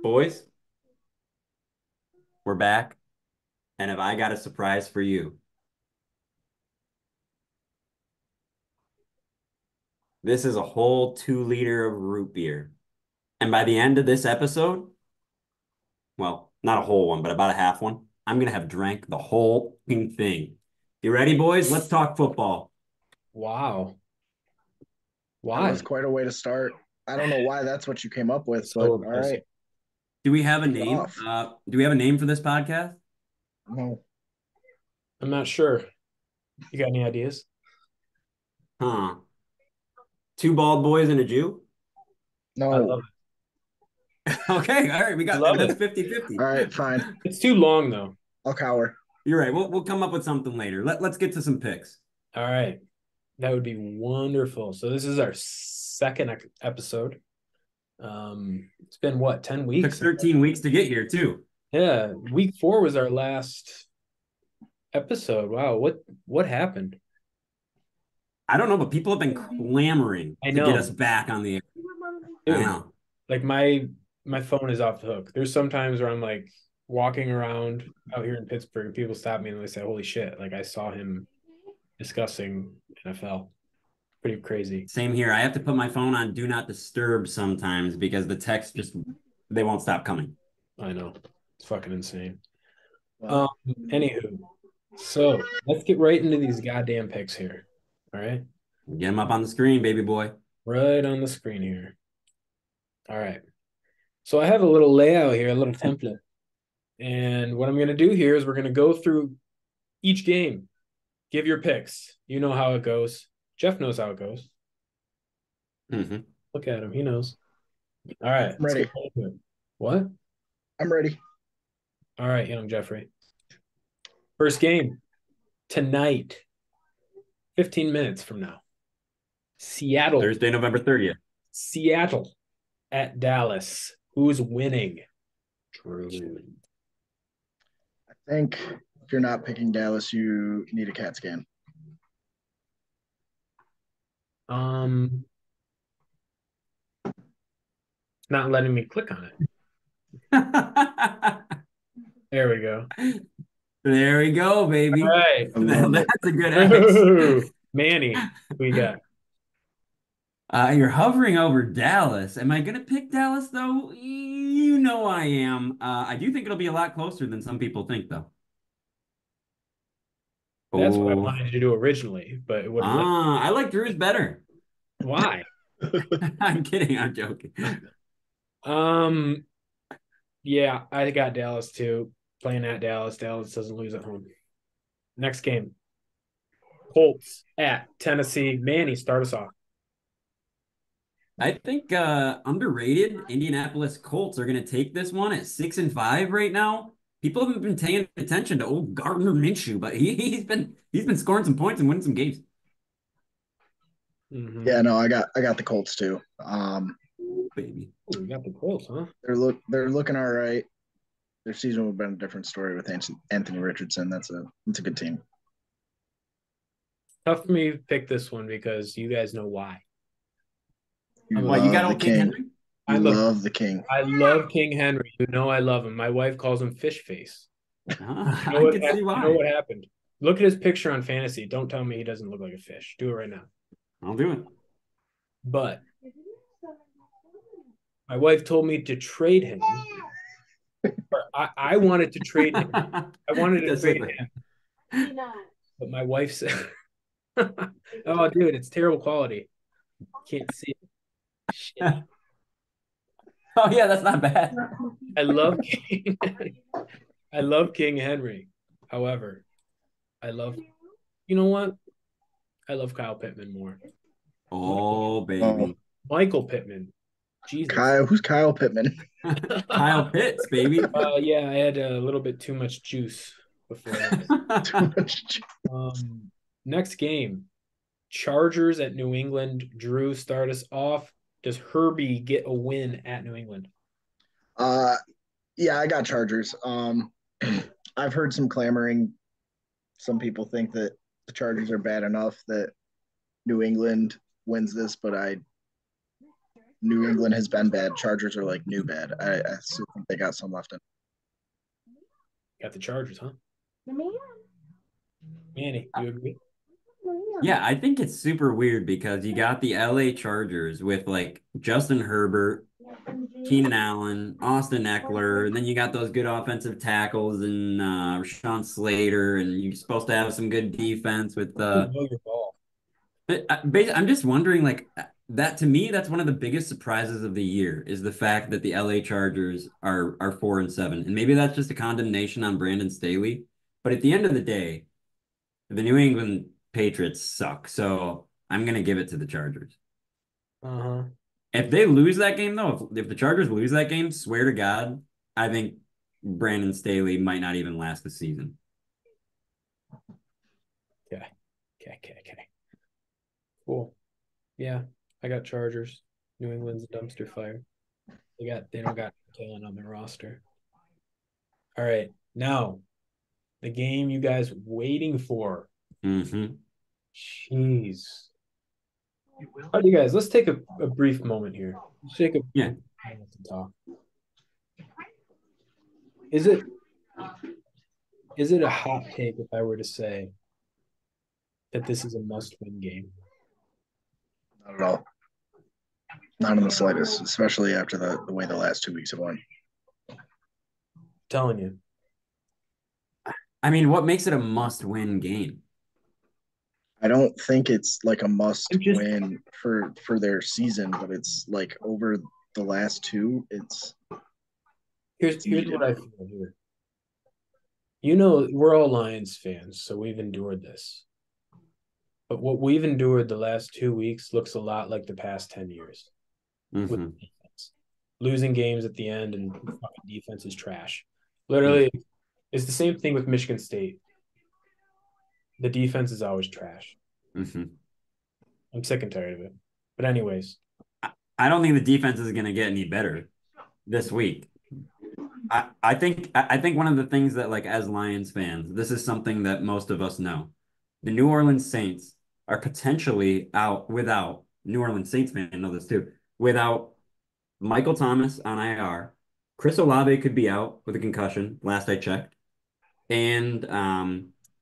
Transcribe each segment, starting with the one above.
Boys, we're back, and have I got a surprise for you? This is a whole 2 liter of root beer. And by the end of this episode, well, not a whole one, but about a half one, I'm gonna have drank the whole thing. You ready, boys? Let's talk football. Wow. That was Why? quite a way to start. I don't know why that's what you came up with, but So all impressive. right, Do we have a kick it name? off. Do we have a name for this podcast? No, I'm not sure. You got any ideas? Huh. Two bald boys and a Jew? I no. love Okay, all right, we it. I got love that's it. 50-50. All right, fine. It's too long though. I'll cower. You're right. We'll come up with something later. Let's get to some picks. All right. That would be wonderful. So this is our second episode. It's been what, 10 Took weeks? 13 weeks to get here too. Yeah. Week 4 was our last episode. Wow. What happened? I don't know, but people have been clamoring I to get know. us back on the air. I don't Dude, know. like my phone is off the hook. There's sometimes where I'm like walking around out here in Pittsburgh and people stop me and they say, "Holy shit, like I saw him discussing NFL." Pretty crazy. Same here. I have to put my phone on do not disturb sometimes because the text just they won't stop coming. I know. It's fucking insane. Well, Um, Anywho, so let's get right into these goddamn picks here. All right. Get them up on the screen, baby boy. Right on the screen here. All right. So I have a little layout here, a little template. And what I'm going to do here is we're going to go through each game, give your picks. You know how it goes. Jeff knows how it goes. Mm-hmm. Look at him. He knows. All right. I'm Let's ready. get right into it. What? I'm ready. All right, young Jeffrey. First game tonight, 15 minutes from now. Seattle. Thursday, November 30th. Seattle at Dallas. Who's winning? Drew. I think if you're not picking Dallas, you need a CAT scan. Um, not letting me click on it. There we go. There we go, All baby. right. I love it. That's a good X. Ooh, Manny, we got. You're hovering over Dallas. Am I going to pick Dallas, though? You know I am. I do think it'll be a lot closer than some people think, though. That's what I Oh, wanted to do originally, but it wouldn't let. I like Drew's better. Why? I'm kidding. I'm joking. Um, yeah, I got Dallas too. Playing at Dallas. Dallas doesn't lose at home. Next game. Colts at Tennessee. Manny, start us off. I think underrated Indianapolis Colts are going to take this one at 6-5 right now. People haven't been paying attention to old Gardner Minshew, but he's been scoring some points and winning some games. Mm-hmm. Yeah, no, I got the Colts too. Ooh, baby. Ooh, we got the Colts, huh? They're looking all right. Their season would have been a different story with Anthony Richardson. That's a good team. Tough for me to pick this one because you guys know why. You I'm a- What, you got love the old King king. Henry? You I'm a love the king. I love King Henry. You know I love him. My wife calls him Fish Face. You know I what? can see You know why. what happened? Look at his picture on fantasy. Don't tell me he doesn't look like a fish. Do it right now. I'll do it. But my wife told me to trade him. I wanted to trade him. I wanted He to does look trade like him, but my wife said, "Oh, dude, it's terrible quality. Can't see it." Shit. Oh yeah, that's not bad. I love King. I love King Henry. However, I love. You know what? I love Kyle Pittman more. Oh Oh, baby. Michael Pittman. Jesus. Kyle, who's Kyle Pittman? Kyle Pitts, baby. Yeah, I had a little bit too much juice before that. Too much. Um, Next game, Chargers at New England. Drew, start us off. Does Herbie get a win at New England? Uh, yeah, I got Chargers. I've heard some clamoring. Some people think that the Chargers are bad enough that New England wins this, but New England has been bad. Chargers are like new bad. I still think they got some left in. Got the Chargers, huh? Manny, you agree? Yeah, I think it's super weird because you got the LA Chargers with like Justin Herbert, Keenan Allen, Austin Eckler, and then you got those good offensive tackles and Rashawn Slater, and you're supposed to have some good defense with You know your ball. I'm just wondering, like that to me, that's one of the biggest surprises of the year is the fact that the LA Chargers are 4-7, and maybe that's just a condemnation on Brandon Staley. But at the end of the day, the New England Patriots suck, so I'm gonna give it to the Chargers. Uh-huh. If they lose that game, though, if the Chargers lose that game, swear to God, I think Brandon Staley might not even last the season. Okay. Okay. Cool. Yeah, I got Chargers. New England's a dumpster fire. They don't got talent on their roster. All right. Now, the game you guys waiting for. Hmm. Jeez. All right, you guys, let's take a brief moment here. Let's take a Yeah. moment to talk. Is it is it a hot take if I were to say that this is a must-win game? Not at all. Not in the slightest, especially after the way the last 2 weeks have went. I'm telling you. I mean, what makes it a must-win game? I don't think it's like a must I'm just win for their season, but it's like over the last two, it's here's needed. what I feel here. You know, we're all Lions fans, so we've endured this. But what we've endured the last 2 weeks looks a lot like the past 10 years with Hmm. defense. Losing games at the end and fucking defense is trash. Hmm. Literally, it's the same thing with Michigan State. The defense is always trash. Hmm. I'm sick and tired of it. But anyways, I don't think the defense is going to get any better this week. I think one of the things that like as Lions fans, this is something that most of us know. The New Orleans Saints are potentially out without New Orleans Saints fans know this too. Without Michael Thomas on IR, Chris Olave could be out with a concussion, last I checked, and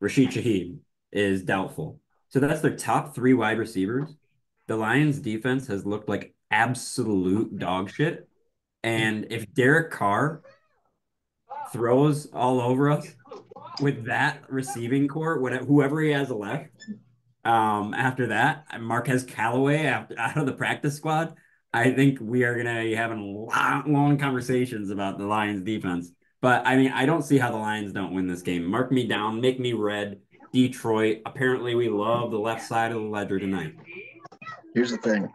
Rashid Shaheed is doubtful. So that's their top three wide receivers. The Lions defense has looked like absolute dog shit. And if Derek Carr throws all over us with that receiving core, whatever whoever he has left, after that, Marquez Callaway out of the practice squad, I think we are gonna be having long conversations about the Lions defense. But I mean, I don't see how the Lions don't win this game. Mark me down, make me red. Detroit. Apparently, we love the left side of the ledger tonight. Here's the thing.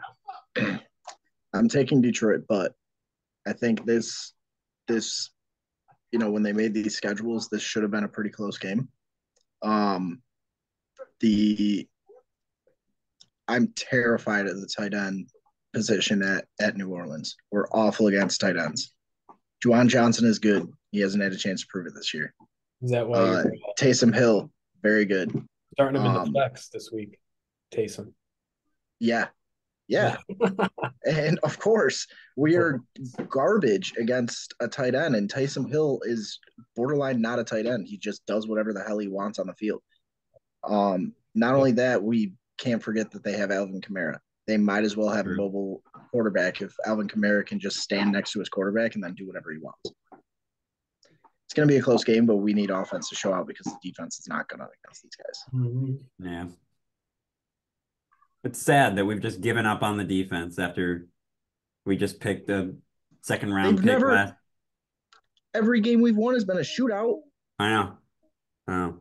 I'm taking Detroit, but I think this when they made these schedules, this should have been a pretty close game. Um, the I'm terrified of the tight end position at New Orleans. We're awful against tight ends. Juwan Johnson is good. He hasn't had a chance to prove it this year. is that why you're Taysom Hill, very good. starting him in the flex this week? Taysom. Yeah, yeah. And of course, we are garbage against a tight end, and Taysom Hill is borderline not a tight end. He just does whatever the hell he wants on the field. Not only that, we can't forget that they have Alvin Kamara. They might as well have a mobile quarterback if Alvin Kamara can just stand next to his quarterback and then do whatever he wants. It's going to be a close game, but we need offense to show out because the defense is not going to against these guys. Mm-hmm. Yeah. It's sad that we've just given up on the defense after we just picked a second round pick last. Every game we've won has been a shootout. I know.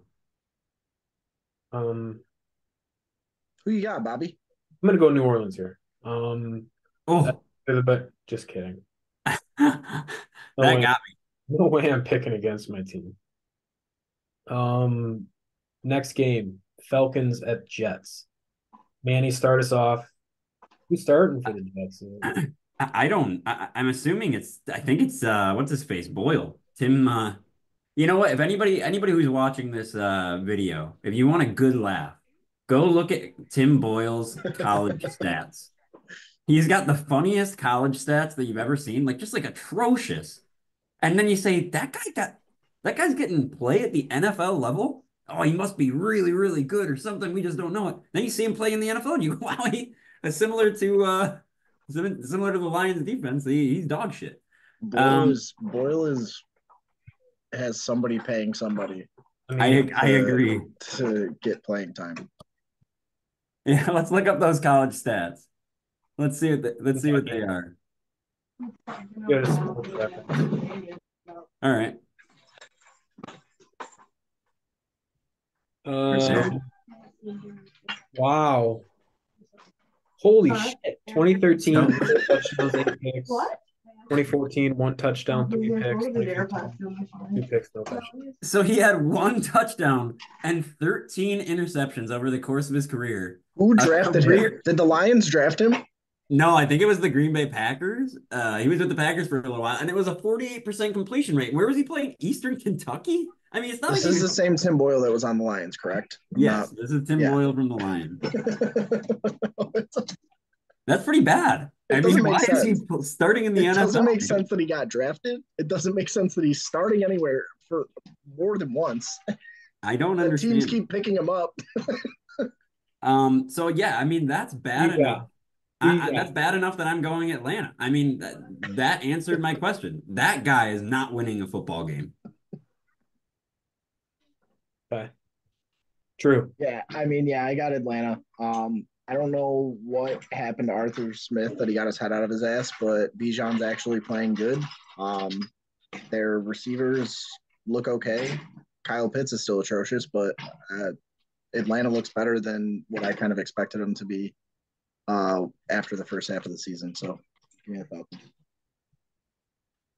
Oh. Who you got, Bobby? I'm gonna go New Orleans here. Oh. But just kidding. That No way, got me. no way I'm picking against my team. Next game, Falcons at Jets. Manny, start us off. Who's starting for the Jets? I don't. I'm assuming it's. I think it's. What's his face? Boyle. Tim. You know what? If anybody who's watching this video, if you want a good laugh, go look at Tim Boyle's college stats. He's got the funniest college stats that you've ever seen, like just like atrocious. And then you say that guy's getting play at the NFL level. Oh, he must be really, really good or something. We just don't know it. Then you see him play in the NFL, and you go, wow, he similar to the Lions defense. He's dog shit. Um, Boyle is has somebody paying somebody I mean, I agree. to get playing time. Yeah, let's look up those college stats. Let's see what they Kentucky. are. Go to Sports Reference. All right. Uh, There. wow. Holy shit. 2013, So, 0 touchdowns, 8 picks. 2014, 1 touchdown, 3 picks. 2015, 2 picks, no touchdown. so he had one touchdown and 13 interceptions over the course of his career. Who A drafted him? career. Did the Lions draft him? No, I think it was the Green Bay Packers. He was with the Packers for a little while, and it was a 48% completion rate. Where was he playing? Eastern Kentucky? I mean, it's not like This he is was. the same Tim Boyle that was on the Lions, correct? Yes, Not, this is Tim yeah. Boyle from the Lions. That's pretty bad. I It doesn't mean, make why is he sense. starting in the It doesn't NFL? make sense that he got drafted. It doesn't make sense that he's starting anywhere for more than once. I don't The teams understand. keep picking him up. So yeah, I mean, that's Who bad you enough. got? Who you That's got? bad enough that I'm going Atlanta. I mean, that answered my question. That guy is not winning a football game. Okay. True. Yeah, I mean, yeah, I got Atlanta. I don't know what happened to Arthur Smith that he got his head out of his ass, but Bijan's actually playing good. Um, their receivers look okay. Kyle Pitts is still atrocious, but Atlanta looks better than what I kind of expected them to be after the first half of the season. So, give me a thought.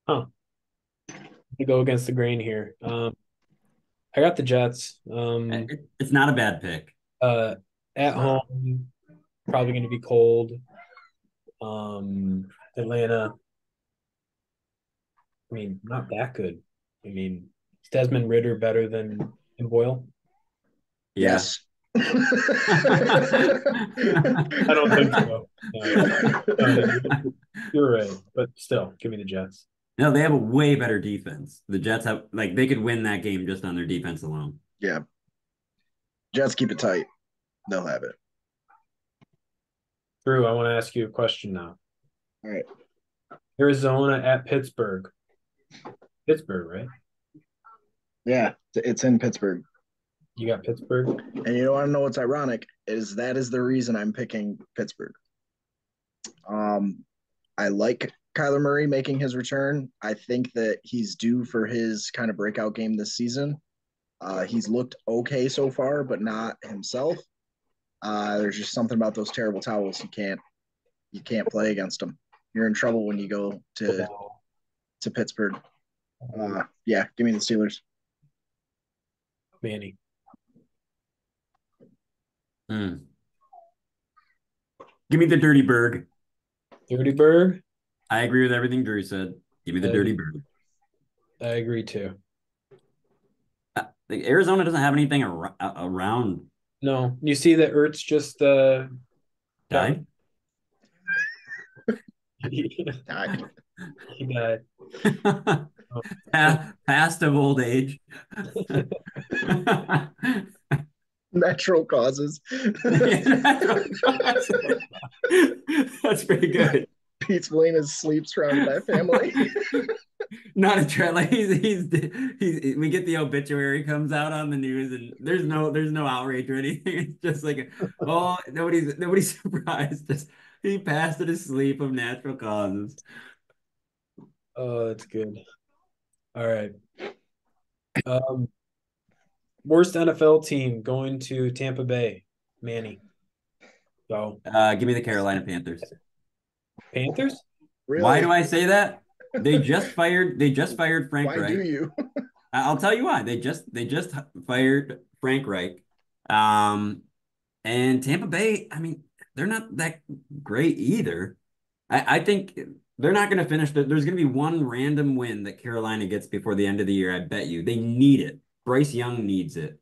Huh. To go against the grain here. I got the Jets. It's not a bad pick. Uh, at home, probably going to be cold. Atlanta, I mean, not that good. I mean, is Desmond Ritter better than Boyle? Yeah. Yes. I don't think so. You're right, but still, give me the Jets. No, they have a way better defense. The Jets have like they could win that game just on their defense alone. Yeah. Jets keep it tight. They'll have it. Drew, I want to ask you a question now. All right. Arizona at Pittsburgh. Pittsburgh, right? Yeah, it's in Pittsburgh. You got Pittsburgh? And you want to know what's ironic is that is the reason I'm picking Pittsburgh. I like Kyler Murray making his return. I think that he's due for his kind of breakout game this season. He's looked okay so far, but not himself. There's just something about those terrible towels. You can't play against them. You're in trouble when you go to Pittsburgh. Yeah, give me the Steelers. Manny. Give me the Dirty Bird. Dirty Bird? I agree with everything Drew said. Give me the Dirty Bird. I agree too. Arizona doesn't have anything around. No, you see that Ertz just Died? he died. Past of old age. Natural causes. That's pretty good. Pete Salinas sleeps surrounded by family. Not a trend. Like we get the obituary comes out on the news, and there's no outrage or anything. It's just like, oh, nobody's surprised. Just he passed in his sleep of natural causes. Oh, that's good. All right. Worst NFL team going to Tampa Bay, Manny. So Give me the Carolina Panthers. Panthers? Really? Why do I say that? They just fired Frank Why Reich. do you? I'll tell you why. They just fired Frank Reich. And Tampa Bay, I mean, they're not that great either. I think they're not going to finish. There's going to be one random win that Carolina gets before the end of the year. I bet you they need it. Bryce Young needs it.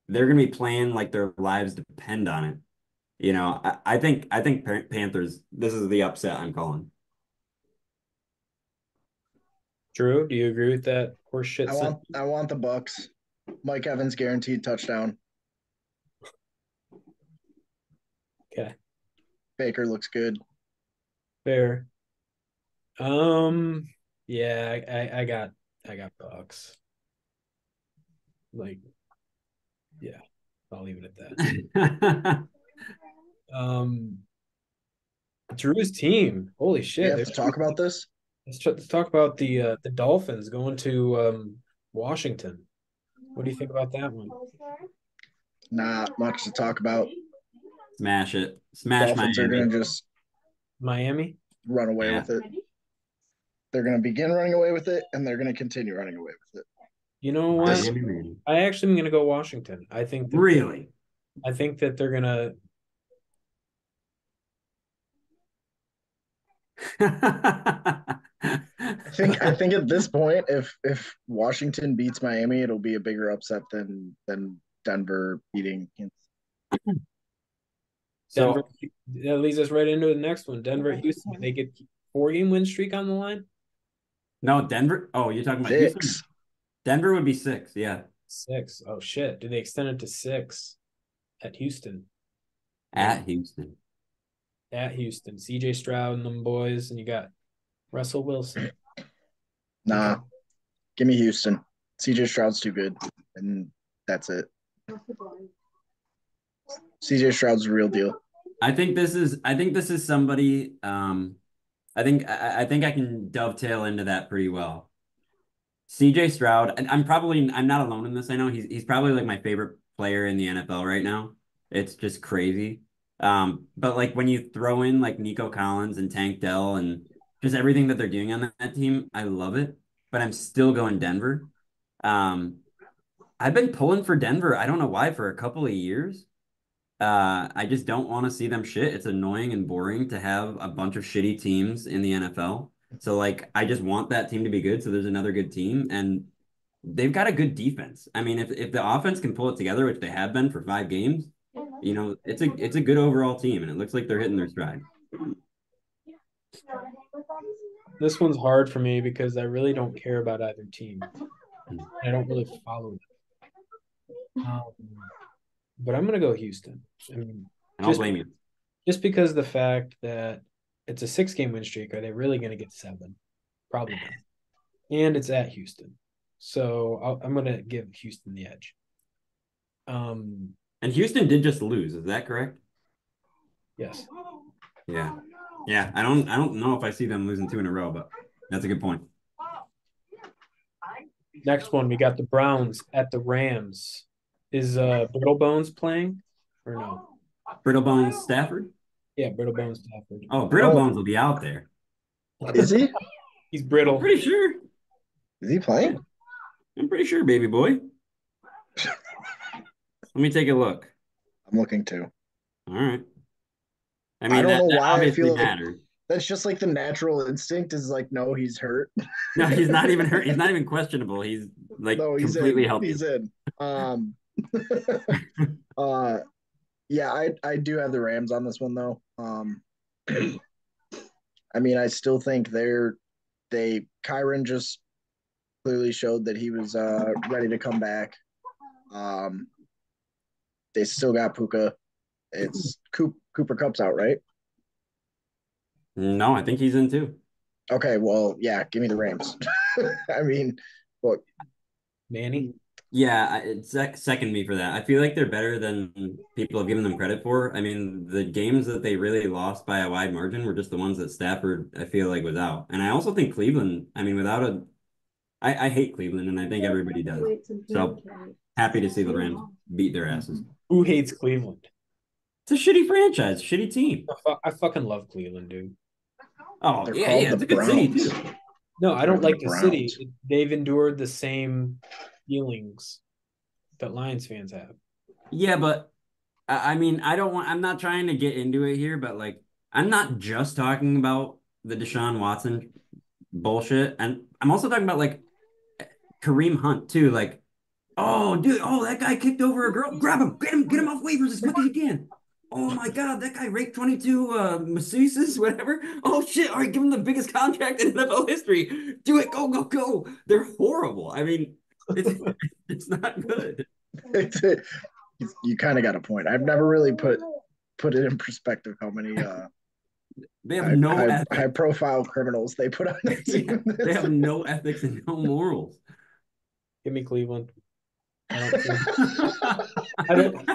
They're going to be playing like their lives depend on it. I think Panthers. This is the upset I'm calling. Drew, do you agree with that horseshit I sentence? want the Bucks. Mike Evans guaranteed touchdown. Okay, Baker looks good. fair. Um, yeah, I got Bucks. Like, yeah, I'll leave it at that. Um, Drew's team. Holy We shit! have to talk about this. Let's talk about the Dolphins going to Washington. What do you think about that one? Not much to talk about. Smash it. Smash Dolphins are Miami. going to just Miami? run away Yeah. with it. They're going to begin running away with it, and they're going to continue running away with it. You know what? This Miami, Miami. I actually am going to go Washington. Really? I think that they're going to. I think at this point, if Washington beats Miami, it'll be a bigger upset than Denver beating. Denver. So That leads us right into the next one. Denver, Houston. They get 4-game win streak on the line. no, Denver. Oh, you're talking about Houston? Six. Denver would be 6. Yeah. 6. Oh shit! Did they extend it to 6 at Houston? At Houston. At Houston, C.J. Stroud and them boys, and you got Russell Wilson. Nah, Okay. give me Houston. CJ Stroud's too good, and that's it. CJ Stroud's the real deal. I think this is somebody I think I can dovetail into that pretty well. CJ Stroud, and I'm not alone in this. I know he's probably like my favorite player in the NFL right now. It's just crazy. But like when you throw in like Nico Collins and Tank Dell and just everything that they're doing on that team, I love it. But I'm still going Denver. Um, I've been pulling for Denver. I don't know why for a couple of years. I just don't want to see them shit. It's annoying and boring to have a bunch of shitty teams in the NFL. So like I just want that team to be good so there's another good team and they've got a good defense. I mean if the offense can pull it together, which they have been for 5 games, it's a good overall team and it looks like they're hitting their stride. This one's hard for me because I really don't care about either team. I don't really follow them. But I'm gonna go Houston. I mean, I don't just blame you. just because of the fact that it's a 6-game win streak, are they really gonna get 7? Probably not. And it's at Houston, so I'm gonna give Houston the edge. Um, And Houston did just lose, is that correct? yes. Yeah. Yeah, I don't know if I see them losing 2 in a row, but that's a good point. Next one, we got the Browns at the Rams. Is Brittle Bones playing or no? Brittle Bones Stafford? Yeah, Brittle Bones Stafford. Oh, Brittle Oh, Bones will be out there. is he? He's I'm brittle. pretty sure. Is he playing? I'm pretty sure, baby boy. Let me take a look. I'm looking too. All right. I I mean, don't that, know that why I obviously feel like matters. that's just like the natural instinct is like, no, he's hurt. No, he's not even hurt. He's not even questionable. He's like No, he's completely in. healthy. He's in. Uh, yeah, I do have the Rams on this one though. I mean, I still think they Kyron just clearly showed that he was ready to come back. Um, they still got Puka. It's Cooper Cup's out, right? No, I think he's in too. Okay, well, yeah, give me the Rams. I mean, look, Manny. Yeah, it's second me for that. I feel like they're better than people have given them credit for. I mean, the games that they really lost by a wide margin were just the ones that Stafford, I feel like, was out. And I also think Cleveland, I mean, I hate Cleveland, and I think everybody does. So happy to see the Rams beat their asses. Who hates Cleveland? It's a shitty franchise, shitty team. I fucking love Cleveland, dude. Oh, they're yeah, called yeah, the it's a good city Browns. too. No, I They're don't the like the city. Browns. They've endured the same feelings that Lions fans have. Yeah, but I mean, I'm not trying to get into it here, but like, I'm not just talking about the Deshaun Watson bullshit. And I'm also talking about like Kareem Hunt too. Like, oh, dude, oh, that guy kicked over a girl. Grab him, get him off waivers as quick as you can. Oh my God, that guy raked 22 masseuses, whatever. Oh shit, all right, give him the biggest contract in NFL history. Do it, go, go, go. They're horrible. I mean, it's it's not good. You kind of got a point. I've never really put it in perspective how many They have no high ethics. profile criminals they put on their Yeah, team. they That's, have no ethics and no morals. Give me Cleveland. I don't see. I don't.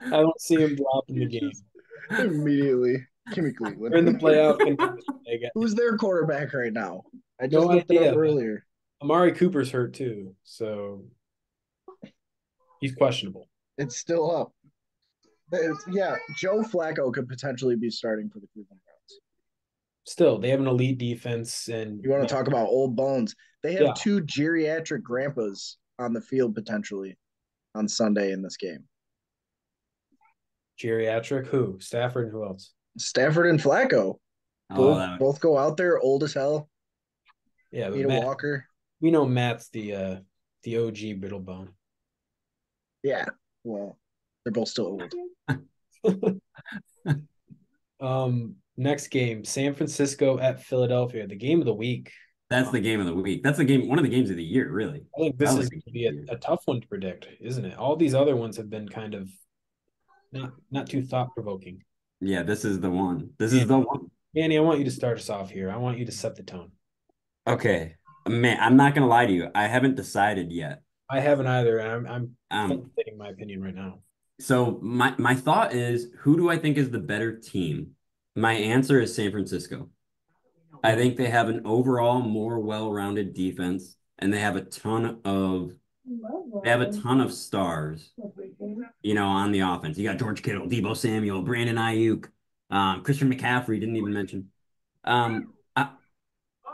I don't see him dropping the game. just immediately give me They're in the Cleveland. playoff contention. They got Who's their quarterback right now? I just no looked it up idea, but earlier. Amari Cooper's hurt too, so he's questionable. It's still up. Yeah, Joe Flacco could potentially be starting for the Cleveland Browns. Still, they have an elite defense, and You want to talk about old bones? They have yeah, two geriatric grandpas on the field potentially on Sunday in this game. geriatric. Who? Stafford and who else? Stafford and Flacco Oh, both go out there old as hell. Yeah, but Need a Matt. walker. We know Matt's the OG Brittlebone. Yeah. Well, they're both still old. Next game, San Francisco at Philadelphia, the game of the week. that's the game of the week. That's the game, one of the games of the year, really. I think I this like is the going to game be of the year. a tough one to predict, isn't it? All these other ones have been kind of not too thought provoking. Yeah, this is the one. This is Man, the one. Danny, I want you to start us off here. I want you to set the tone. Okay. Man, I'm not gonna lie to you. I haven't decided yet. I haven't either, and I'm Um, formulating my opinion right now. so my thought is, who do I think is the better team? My answer is San Francisco. I Mhm. think they have an overall more well-rounded defense, and they have a ton of stars, on the offense. You got George Kittle, Debo Samuel, Brandon Ayuk, Christian McCaffrey, didn't even mention.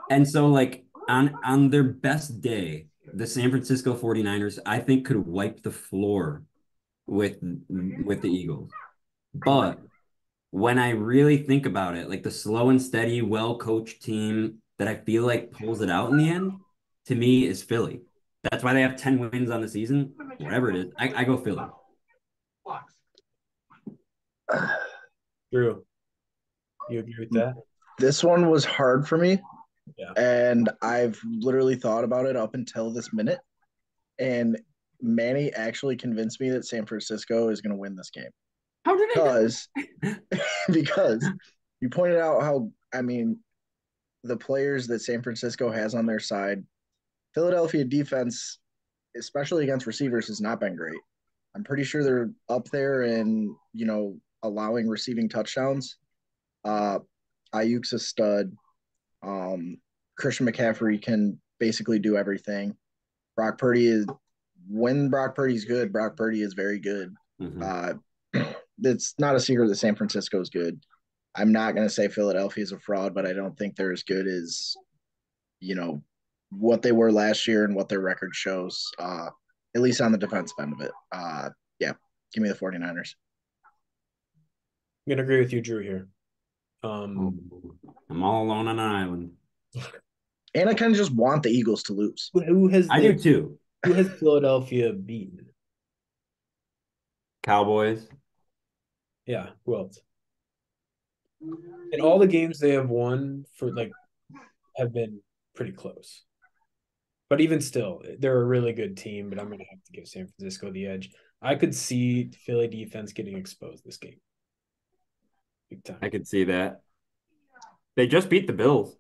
And so like on their best day, the San Francisco 49ers, I think, could wipe the floor with the Eagles. But when I really think about it, like the slow and steady, well-coached team that I feel like pulls it out in the end, to me, is Philly. That's why they have 10 wins on the season, whatever it is. I go Philly. Drew, you agree with that? This one was hard for me, Yeah. and I've literally thought about it up until this minute. And Manny actually convinced me that San Francisco is going to win this game How did I know? because because you pointed out how the players that San Francisco has on their side. Philadelphia defense, especially against receivers, has not been great. I'm pretty sure they're up there in allowing receiving touchdowns. Uh, Ayuk's a stud. Um, Christian McCaffrey can basically do everything. Brock Purdy is when Brock Purdy's good. Brock Purdy is very good. Mhm. Uh, it's not a secret that San Francisco is good. I'm not going to say Philadelphia is a fraud, but I don't think they're as good as you know what they were last year and what their record shows. At least on the defensive end of it. Yeah, give me the 49ers. I'm gonna agree with you, Drew, here. Um, I'm all alone on an island. And I kind of just want the Eagles to lose. who has I do too. who has Philadelphia beaten? Cowboys. Yeah, who else? And all the games they have won for have been pretty close. But even still, they're a really good team, but I'm going to have to give San Francisco the edge. I could see Philly defense getting exposed this game. Big time. I could see that. They just beat the Bills.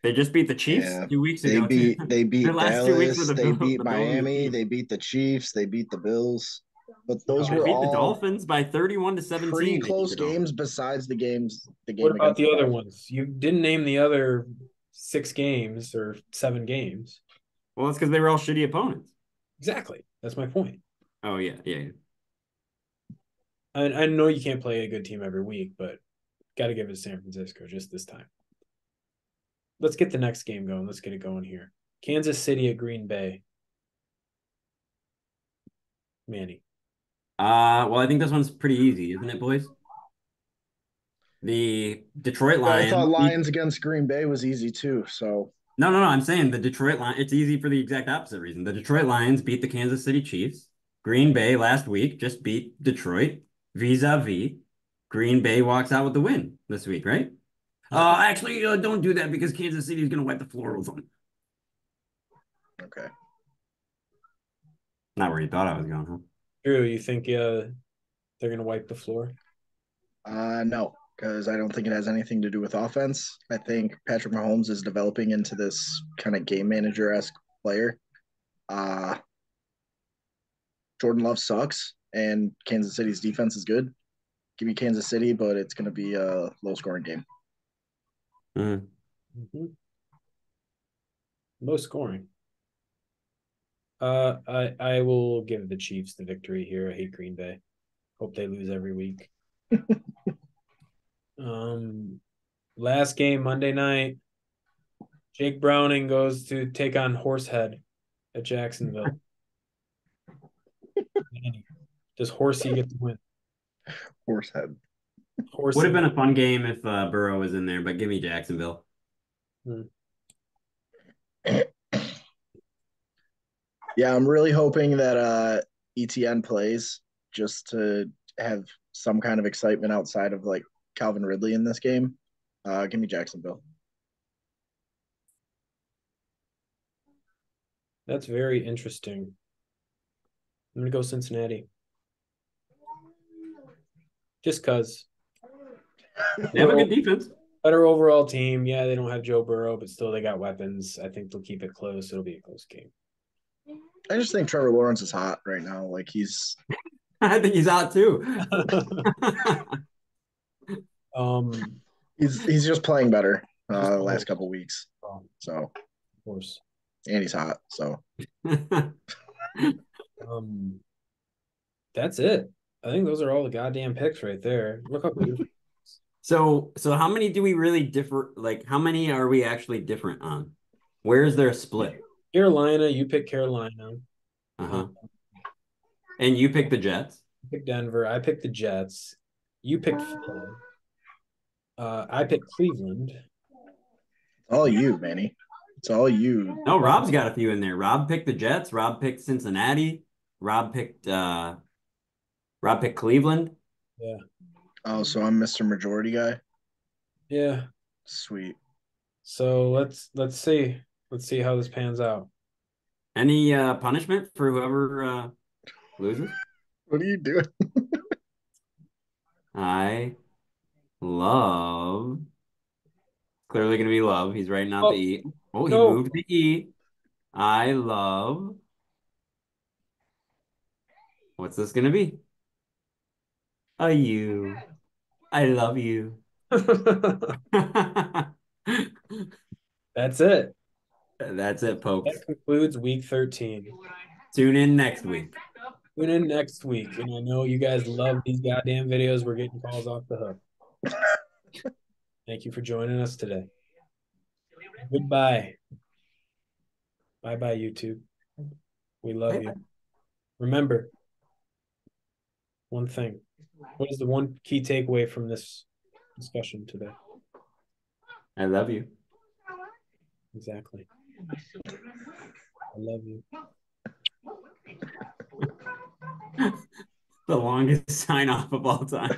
They just beat the Chiefs Yeah, 2 weeks they ago, too. beat they Their beat last 2 weeks were Dallas, they beat The Bills and the Miami, Chiefs. they beat the Chiefs, they beat the Bills. But those They were beat the all Dolphins by 31 to pretty 17. They beat close the games Dolphins. besides the What game about against the the other Dolphins. ones? You didn't name the other 6 games or 7 games. Well, it's because they were all shitty opponents. Exactly. That's my point. Oh, yeah, yeah. I know you can't play a good team every week, but got to give it to San Francisco just this time. Let's get the next game going. Let's get it going here. Kansas City at Green Bay. Manny. Well, I think this one's pretty easy, isn't it, boys? The Detroit Well, I thought Lions beat. Lions against Green Bay was easy too. So No, no, no. I'm saying the Detroit Lions. It's easy for the exact opposite reason. The Detroit Lions beat the Kansas City Chiefs. Green Bay last week just beat Detroit vis-a-vis. Green Bay walks out with the win this week, right? Actually, don't do that because Kansas City is going to wipe the floor with them. Okay. Not where you thought I was going, huh? Drew, you think they're going to wipe the floor? No, because I don't think it has anything to do with offense. I think Patrick Mahomes is developing into this kind of game manager-esque player. Uh, Jordan Love sucks, and Kansas City's defense is good. Give me Kansas City, but it's going to be a low-scoring game. Mm. Mm-hmm. Low scoring. I will give the Chiefs the victory here. I hate Green Bay. Hope they lose every week. Last game Monday night. Jake Browning goes to take on Horsehead at Jacksonville. Does Horsey get the win? Horsehead. Would have Horsey. been a fun game if Burrow was in there, but give me Jacksonville. Yeah, I'm really hoping that ETN plays just to have some kind of excitement outside of like Calvin Ridley in this game. Give me Jacksonville. That's very interesting. I'm gonna go Cincinnati. Just cause They have a good defense. better overall team. Yeah, they don't have Joe Burrow, but still they got weapons. I think they'll keep it close. It'll be a close game. I just think Trevor Lawrence is hot right now. Like he's I think he's out too. he's just playing better the last couple weeks. So of course. And he's hot. So That's it. I think those are all the goddamn picks right there. Look up. So how many do we really differ? Like, how many are we actually different on? Where is there a split? Carolina, you pick Carolina. Uh-huh. And you pick the Jets. You pick Denver. I picked the Jets. You picked Philly. I picked Cleveland. All you, Manny. It's all you. No, Rob's got a few in there. Rob picked the Jets. Rob picked Cincinnati. Rob picked Cleveland. Yeah. Oh, so I'm Mr. Majority guy. Yeah. Sweet. So let's see. Let's see how this pans out. Any punishment for whoever loses? What are you doing? I love. Clearly going to be love. He's writing out the E. Oh, he no. moved the E. I love. What's this going to be? A you. I love you. That's it. That's it, folks. That concludes week 13. Tune in next week. Tune in next week. And I know you guys love these goddamn videos. We're getting calls off the hook. Thank you for joining us today. Goodbye. Bye-bye, YouTube. We love you. Remember one thing. What is the one key takeaway from this discussion today? I love you. Exactly. I love you. The longest sign off of all time.